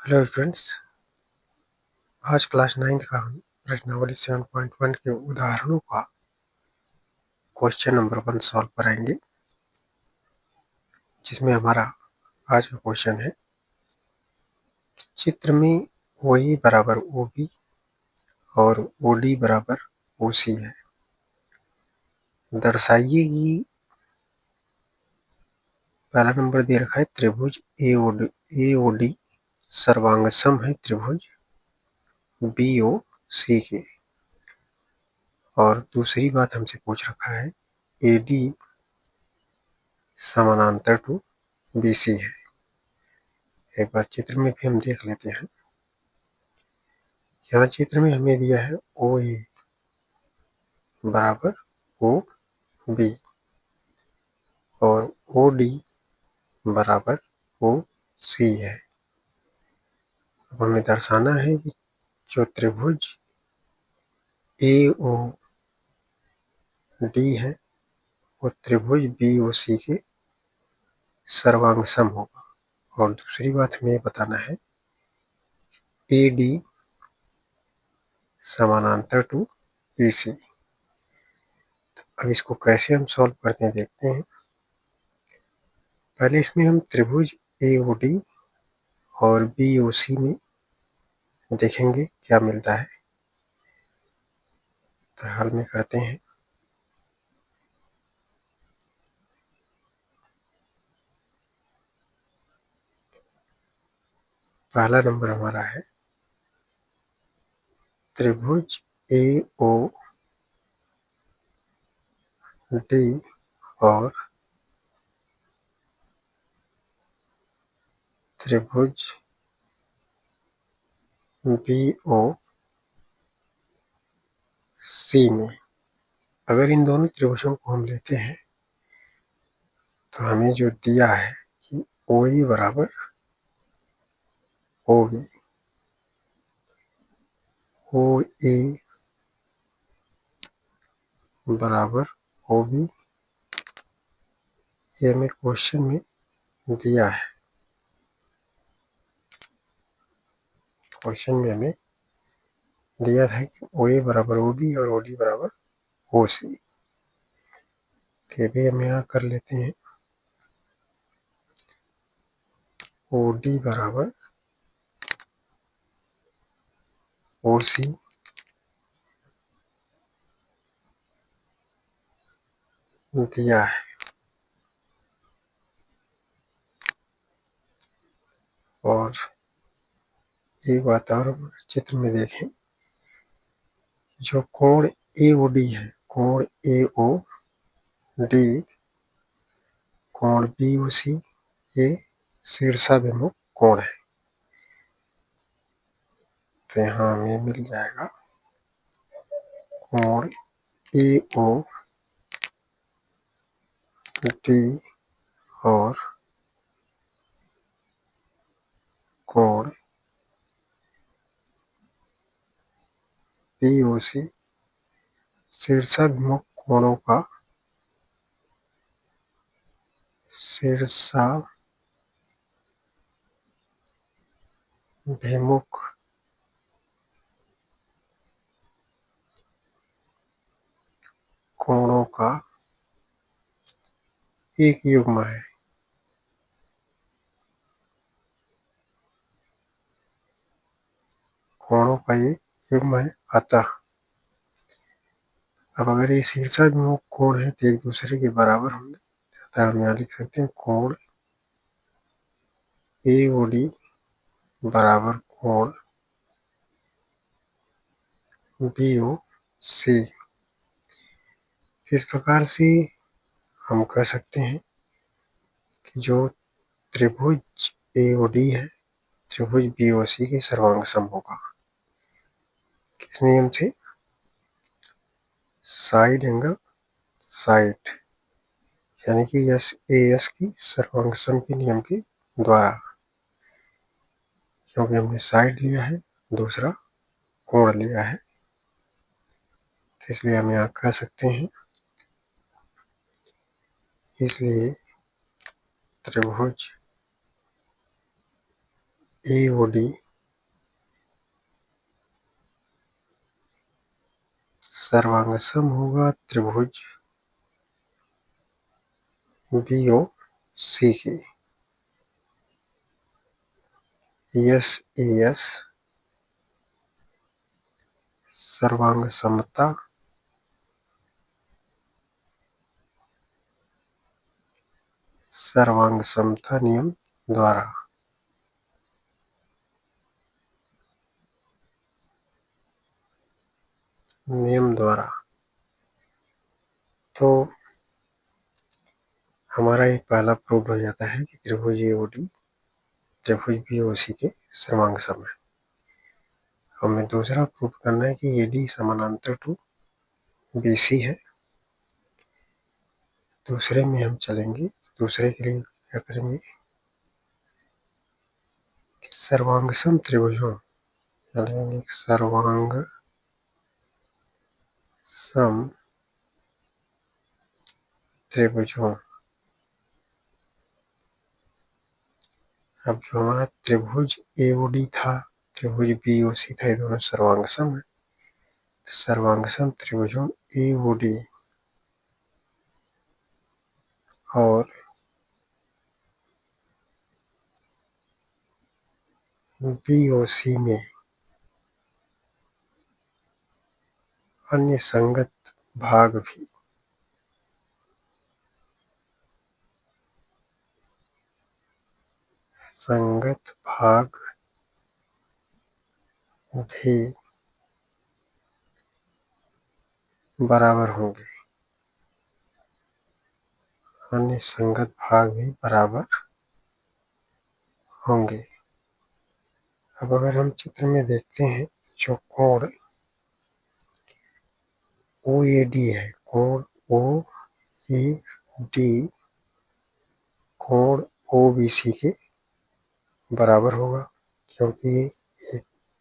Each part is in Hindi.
हेलो फ्रेंड्स, आज क्लास 9th का हम प्रश्नावली 7.1 के उदाहरणों का क्वेश्चन नंबर 1 सॉल्व कराएंगे, जिसमें हमारा आज का क्वेश्चन है चित्र में OE बराबर OB और OD बराबर OC है। दर्शाइए कि पहला नंबर दे रखा है त्रिभुज AOD सर्वांग सम है त्रिभुज BOC के, और दूसरी बात हमसे पूछ रखा है AD समानांतर टू BC है। एक बार चित्र में भी हम देख लेते हैं। यहाँ चित्र में हमें दिया है OA बराबर OB और OD बराबर OC है। अब हमें दर्शाना है कि जो त्रिभुज AOD है वो त्रिभुज BOC के सर्वांग सम होगा, और दूसरी बात हमें बताना है AD समानांतर टू BC। अब इसको कैसे हम सॉल्व करते हैं देखते हैं। पहले इसमें हम त्रिभुज AOD और BOC में देखेंगे क्या मिलता है। तो हल में करते हैं। पहला नंबर हमारा है त्रिभुज AOD और त्रिभुज BOC में अगर इन दोनों त्रिभुजों को हम लेते हैं तो हमें जो दिया है कि OE बराबर OB, OA बराबर OB, ये हमें क्वेश्चन में दिया है। क्वेश्चन में हमें दिया था कि OA बराबर OB और OD बराबर OC। ये भी हम यहाँ कर लेते हैं। OD बराबर OC दिया है, और एक बात और चित्र में देखें, जो कोण AOD है, कोण AOD कोण BOC ये शीर्षाभिमुख कोण है। तो यहाँ हमें मिल जाएगा कोण AOD और कोण BOC शीर्षाभिमुख कोणों का शीर्षाभिमुख कोणों का एक युग्म है। कोणों का एक युग्म है। अतः अब अगर ये शीर्षाभिमुख कोण है तो एक दूसरे के बराबर होंगे। अतः हम यहाँ लिख सकते हैं कोण AOD बराबर कोण BOC। इस प्रकार से हम कह सकते हैं कि जो त्रिभुज AOD है त्रिभुज BOC के सर्वांग सम होगा। किस नियम से? साइड एंगल साइड, यानी कि SAS की सर्वांग सम के नियम के द्वारा, क्योंकि हमने साइड लिया है, दूसरा कोण लिया है, तो इसलिए हम यहाँ कह सकते हैं इसलिए त्रिभुज AOD सर्वांगसम होगा त्रिभुज BOC के। SAS सर्वांग समता सर्वांग समता नियम द्वारा तो हमारा ये पहला प्रूव हो जाता है कि त्रिभुज AOD त्रिभुज BOC के सर्वांग सम है। हमें दूसरा प्रूव करना है कि AD समानांतर टू BC है। दूसरे में हम चलेंगे, दूसरे के लिए क्या करेंगे, सर्वांग सम त्रिभुजों चलेंगे, सर्वांग सम त्रिभुजों। अब जो हमारा त्रिभुज AOD था, त्रिभुज BOC था, ये दोनों सर्वांग सम है। सर्वांग सम त्रिभुजों AOD और BOC में अन्य संगत भाग भी बराबर होंगे। अन्य संगत भाग भी बराबर होंगे। अब अगर हम चित्र में देखते हैं, जो कोण OAD है, कोण OAD कोण OBC के बराबर होगा, क्योंकि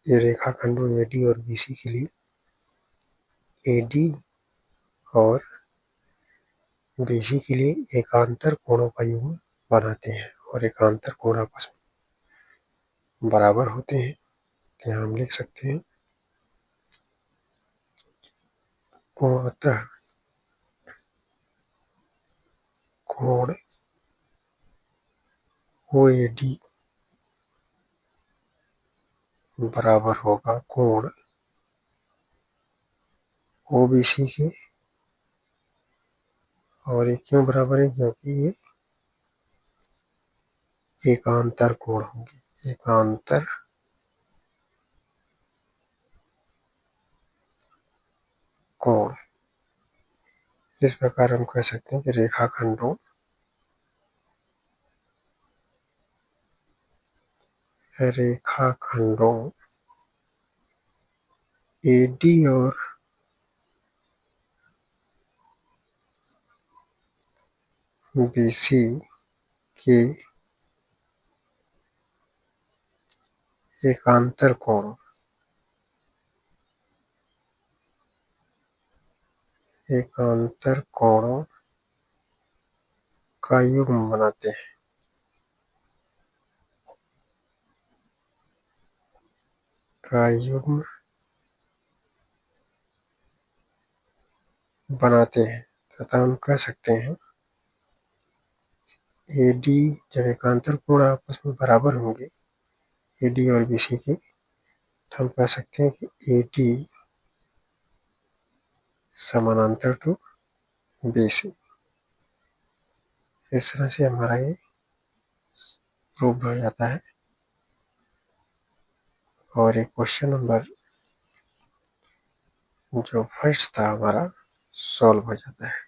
ये रेखाखंडों AD और BC के लिए AD और BC के लिए एकांतर कोणों का युग्म बनाते हैं और एकांतर कोण आपस में बराबर होते हैं। यहाँ हम लिख सकते हैं, अतः कोण OAD बराबर होगा कोण OBC के। और ये क्यों बराबर है, क्योंकि ये एकांतर कोण होंगे, एकांतर कोण। इस प्रकार हम कह सकते हैं कि रेखाखंडों AD और BC के एकांतर कोणों का युग्म बनाते हैं। तथा हम कह सकते हैं AD जब एकांतर कोण आपस में बराबर होंगे AD और BC के, तो हम कह सकते हैं कि AD समानांतर टू BC। इस तरह से हमारा ये प्रूव हो जाता है और एक क्वेश्चन नंबर जो फर्स्ट था हमारा सॉल्व हो जाता है।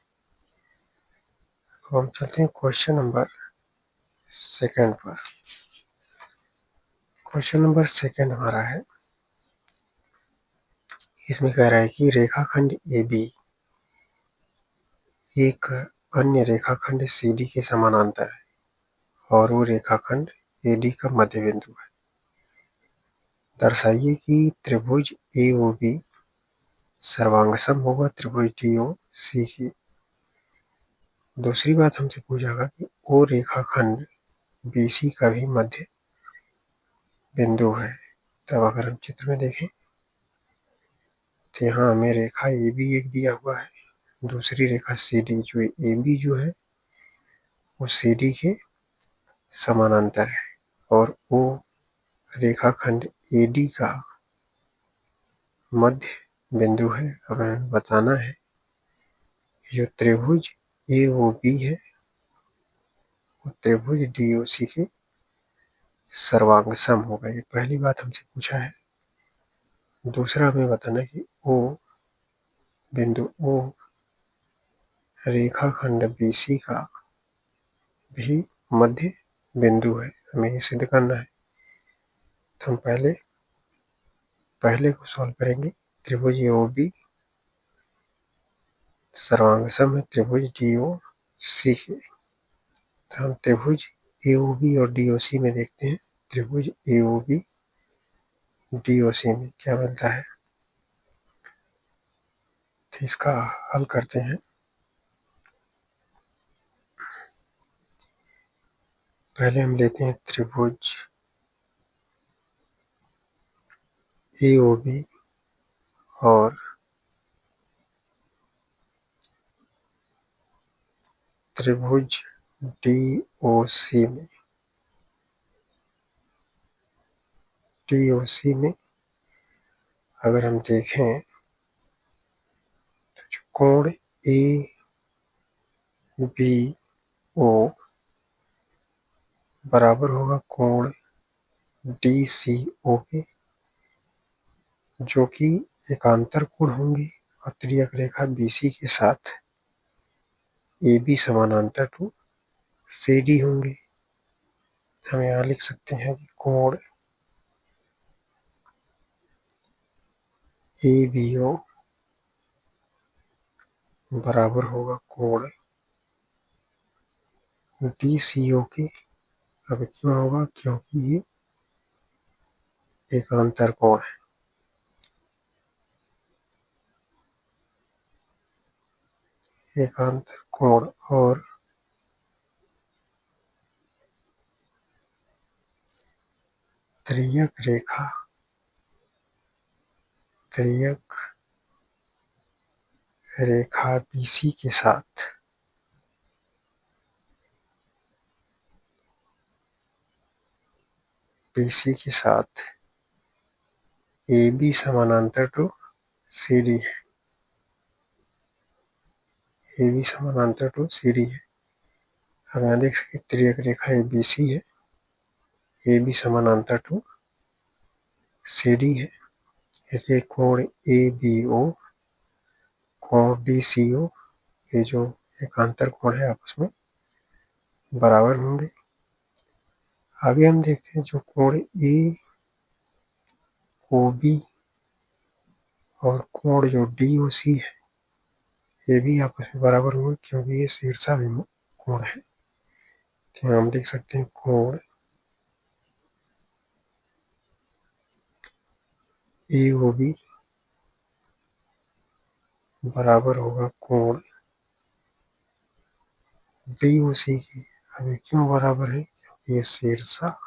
अब हम चलते हैं क्वेश्चन नंबर सेकंड पर। क्वेश्चन नंबर सेकंड हमारा है, इसमें कह रहा है कि रेखाखंड AB एक अन्य रेखाखंड CD के समानांतर है और वो रेखाखंड AD का मध्य बिंदु है। दर्शाइए कि त्रिभुज AOB सर्वांगसम होगा त्रिभुज DOC की। दूसरी बात हमसे पूछा कि ओ रेखाखंड BC का भी मध्य बिंदु है। तब अगर हम चित्र में देखें तो यहाँ हमें रेखा AB एक दिया हुआ है, दूसरी रेखा CD, जो AB जो है वो CD के समानांतर है और वो रेखाखंड AD का मध्य बिंदु है। अब हमें बताना है कि जो त्रिभुज AOB है वो त्रिभुज DOC के सर्वांग सम होगा। ये पहली बात हमसे पूछा है। दूसरा हमें बताना है कि O बिंदु O रेखाखंड BC का भी मध्य बिंदु है। हमें ये सिद्ध करना है। तो हम पहले को सॉल्व करेंगे। त्रिभुज AOB सर्वांग सम है त्रिभुज DOC के। तो हम त्रिभुज AOB और DOC में देखते हैं। त्रिभुज AOB DOC में क्या मिलता है, तो इसका हल करते हैं। पहले हम लेते हैं त्रिभुज AOB और त्रिभुज DOC में अगर हम देखें तो जो कोण ABO बराबर होगा कोण DCO के, जो कि एकांतर कोण होंगे और त्रियक रेखा BC के साथ AB समानांतर टू CD होंगे। हम यहाँ लिख सकते हैं कि कोण ABO बराबर होगा कोण DCO के। अब क्यों होगा, क्योंकि ये एकांतर कोण है। एकांतर कोण और त्रियक रेखा BC के साथ AB समानांतर टू CD है। AB समानांतर टू CD है। हम यहाँ देख सकते त्रियक रेखा ABC है, AB समानांतर टू CD है, इसलिए कोण ABO कोण DCO ये जो एकांतर कोण है आपस में बराबर होंगे। आगे हम देखते हैं जो कोण AOB और कोण जो DOC है ये भी आपस में बराबर होंगे, क्योंकि ये शीर्षाभिमुख कोण है। तो हम लिख सकते हैं कोण AOB बराबर होगा कोण DOC की। अब ये क्यों बराबर है, क्योंकि ये शीर्षाभिमुख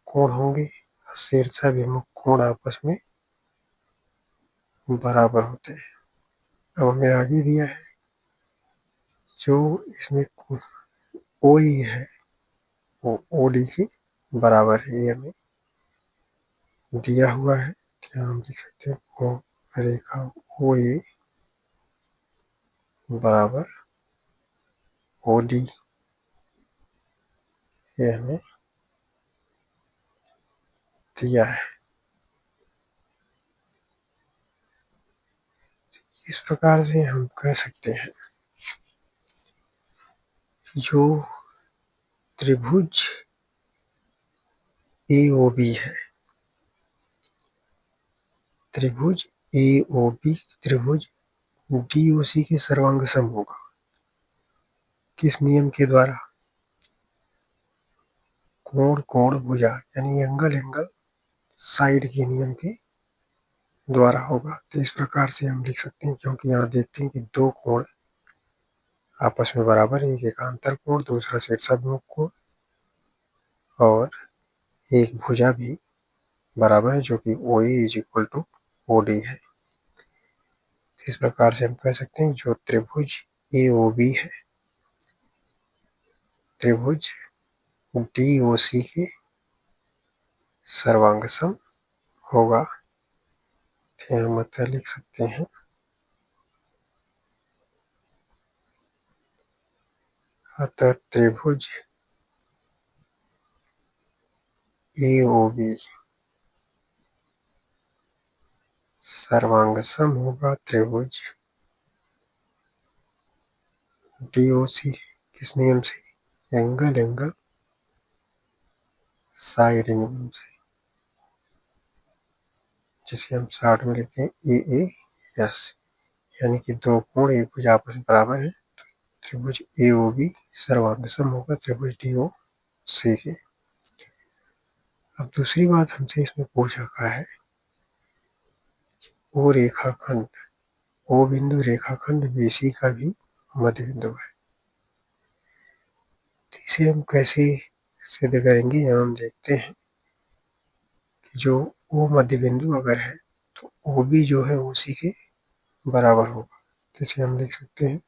कोण होंगे। शीर्षाभिमुख कोण आपस में बराबर होते हैं। अब हमें आगे दिया है जो इसमें OE है वो OD के बराबर है, ये हमें दिया हुआ है। क्या हम लिख सकते हैं कोण रेखा OA बराबर OD, ये हमें दिया है। इस प्रकार से हम कह सकते हैं जो त्रिभुज AOB है, त्रिभुज AOB त्रिभुज DOC के सर्वांग सम होगा। किस नियम के द्वारा, कोण भुजा यानी एंगल साइड के नियम के द्वारा होगा। तो इस प्रकार से हम लिख सकते हैं, क्योंकि यहाँ देखते हैं कि दो कोण आपस में बराबर है, एक एकांतर कोण दूसरा शीर्षाभिमुख कोण। और एक भुजा भी बराबर है जो कि OE is equal to OD है। इस प्रकार से हम कह सकते हैं जो त्रिभुज AOB है त्रिभुज DOC के सर्वांग सम होगा। हम अतः लिख सकते हैं अतः त्रिभुज AOB सर्वांग सम होगा त्रिभुज DOC किस नियम से? एंगल साइड नियम से, जिसे हम शॉर्ट में लिखते हैं AAS, यानी कि दो कोण एक भुज आपस में बराबर है। त्रिभुज AOB सर्वांग सम होगा त्रिभुज DOC के। अब दूसरी बात हमसे इसमें पूछ रखा है O रेखाखंड O बिंदु रेखाखंड BC का भी मध्य बिंदु है। तो इसे हम कैसे सिद्ध करेंगे? यहाँ हम देखते हैं कि जो O मध्य बिंदु अगर है तो OB जो है उसी के बराबर होगा। जैसे हम लिख सकते हैं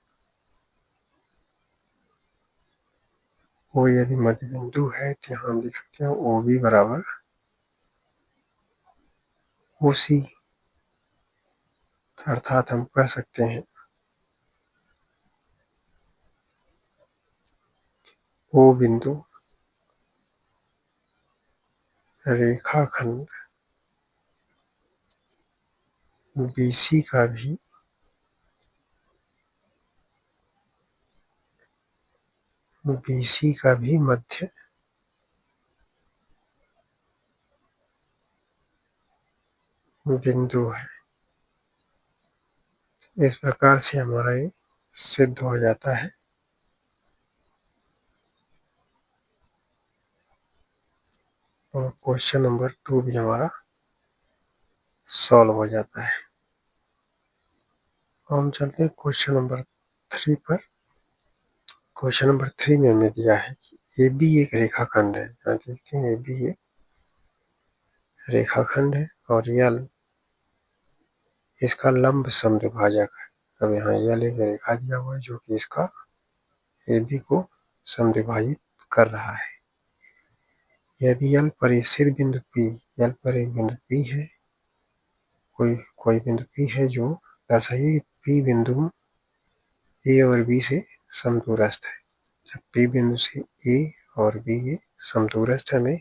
O यदि मध्य बिंदु है तो यहाँ हम लिख सकते हैं OB बराबर OC, अर्थात हम कह सकते हैं O बिंदु रेखाखंड BC का भी मध्य बिंदु है। इस प्रकार से हमारा ये सिद्ध हो जाता है। और क्वेश्चन नंबर 2 भी हमारा सॉल्व हो जाता है। हम चलते हैं क्वेश्चन नंबर 3 पर। क्वेश्चन नंबर 3 में हमें दिया है कि AB एक रेखाखंड है। यहाँ देखते हैं AB एक रेखाखंड है और L इसका लंब समद्विभाजक है। अब यहाँ L एक रेखा दिया हुआ है जो कि इसका AB को समद्विभाजित कर रहा है। यदि L पर स्थित बिंदु P, L पर एक बिंदु P है, कोई बिंदु P है जो दर्शाइए P बिंदु A और B से समदूरस्थ है। जब P बिंदु से A और B ये समदूरस्थ हमें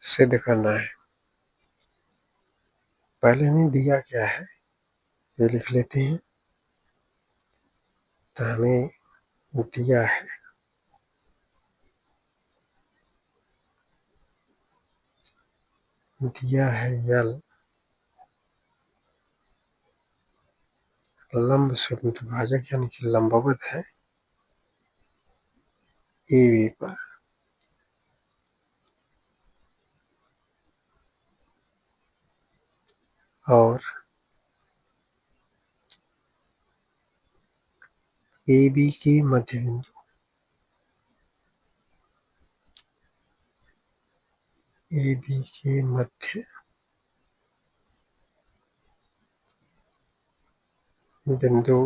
सिद्ध करना है। पहले हमें दिया क्या है ये लिख लेते हैं। तो हमें दिया है L लंब समद्विभाजक यानी कि लंबवत है AB पर। और AB के मध्य बिंदु AB के मध्य बिंदु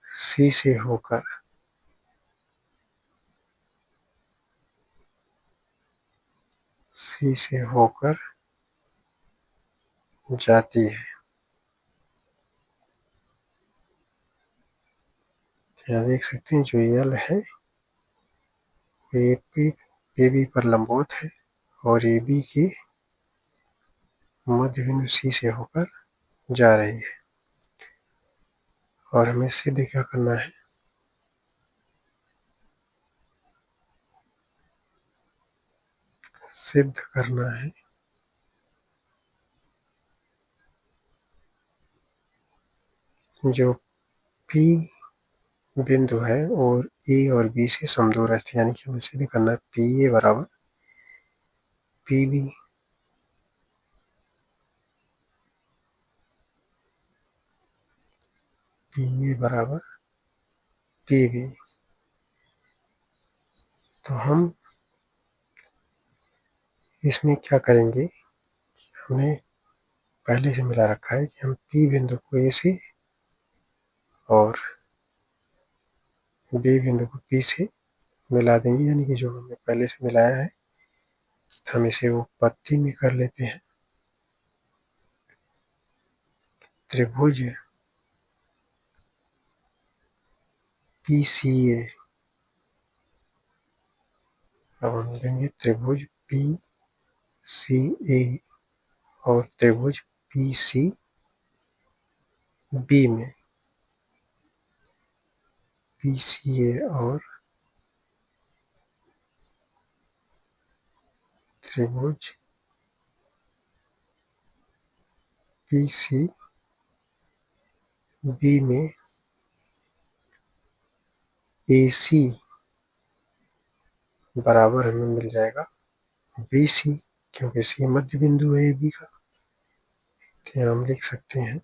C से होकर जाती है। यहाँ देख सकते हैं जो L है AB पर लंबवत है और AB के मध्य बिंदु C से होकर जा रही है। और हमें सिद्ध क्या करना है? सिद्ध करना है जो P बिंदु है और A और B से समदूरस्थ, यानी कि हमें सिद्ध करना है PA बराबर PB। PA बराबर PB। तो हम इसमें क्या करेंगे, हमने पहले से मिला रखा है कि हम P बिंदु को A से और B बिंदु को P से मिला देंगे, यानी कि जो हमने पहले से मिलाया है हम इसे उत्पत्ति में कर लेते हैं। त्रिभुज PCA, अब हम देंगे त्रिभुज PCA और त्रिभुज PCB में, PCA और त्रिभुज PCB में AC बराबर हमें मिल जाएगा BC, क्योंकि C मध्य बिंदु है AB का। तो हम लिख सकते हैं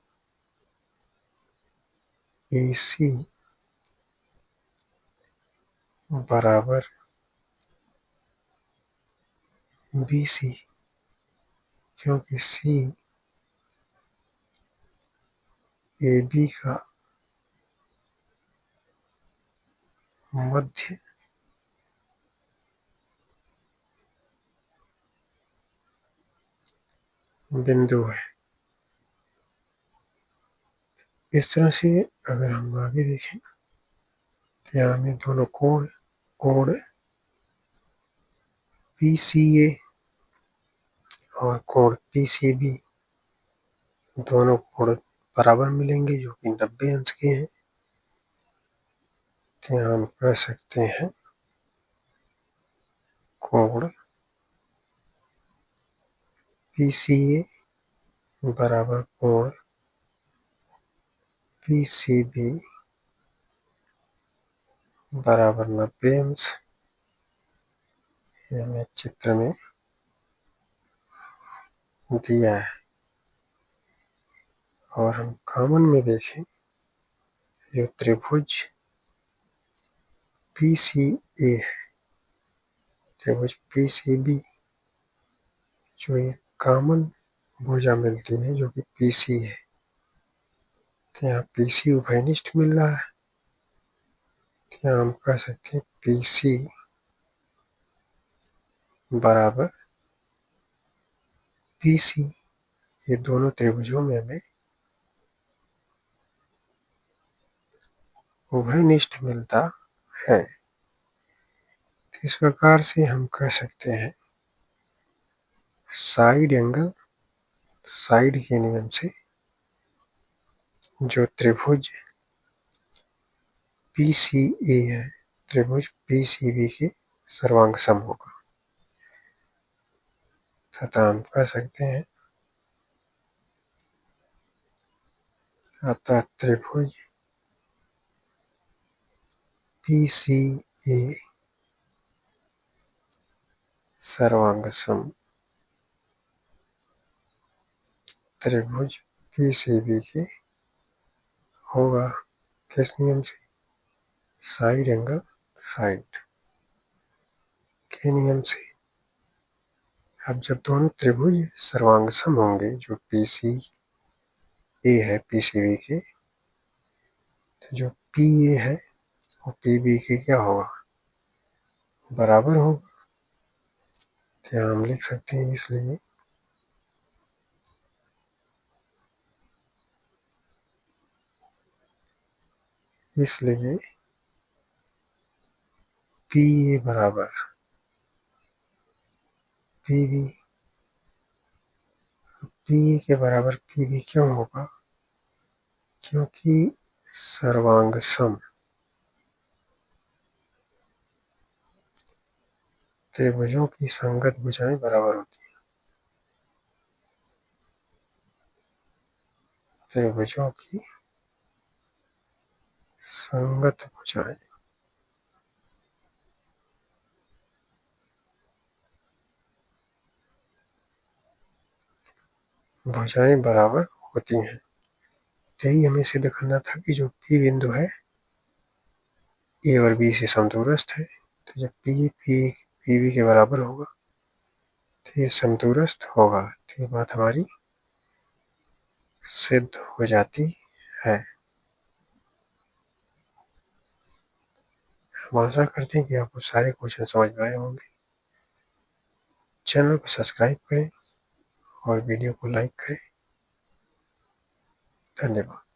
AC बराबर BC, क्योंकि C AB का मध्य बिंदु है। इस तरह से अगर हम आगे देखें तो यहाँ में दोनों कोण PCA और कोण PCB दोनों कोण बराबर मिलेंगे, जो कि 90 अंश के हैं। तो यहाँ हम कह सकते हैं कोण PCA बराबर कोण PCB बराबर 90 अंश। ये हमें चित्र में दिया है। और हम कॉमन में देखें, जो त्रिभुज PCA है, त्रिभुज PCB, जो एक कॉमन भुजा मिलती है जो कि PC है। तो यहाँ PC उभयनिष्ठ मिल रहा है। तो यहाँ हम कह सकते हैं PC बराबर PC, ये दोनों त्रिभुजों में हमें उभयनिष्ठ मिलता है। इस प्रकार से हम कह सकते हैं साइड एंगल, साइड के नियम से जो त्रिभुज PCA है त्रिभुज PCB के सर्वांग सम होगा, तथा हम कह सकते हैं अतः त्रिभुज PCA सर्वांग सम त्रिभुज PCB के होगा। किस नियम से? साइड एंगल साइड के नियम से। अब जब दोनों त्रिभुज सर्वांग सम होंगे, जो PCA है PCB के, तो जो PA है वो PB के क्या होगा, बराबर होगा। तो यहाँ हम लिख सकते हैं इसलिए PA बराबर PB, PA के बराबर PB क्यों होगा, क्योंकि सर्वांग सम त्रिभुजों की संगत भुजाएं बराबर होती हैं। त्रिभुजों की संगत भुजाएं बराबर होती हैं। यही हमें सिद्ध करना था कि जो P बिंदु है A और B से समदूरस्थ है। तो जब PB के बराबर होगा तो ये संतुरस्त होगा, तो ये बात हमारी सिद्ध हो जाती है। हम आशा करते हैं कि आपको सारे क्वेश्चन समझ में आए होंगे। चैनल को सब्सक्राइब करें और वीडियो को लाइक करें। धन्यवाद।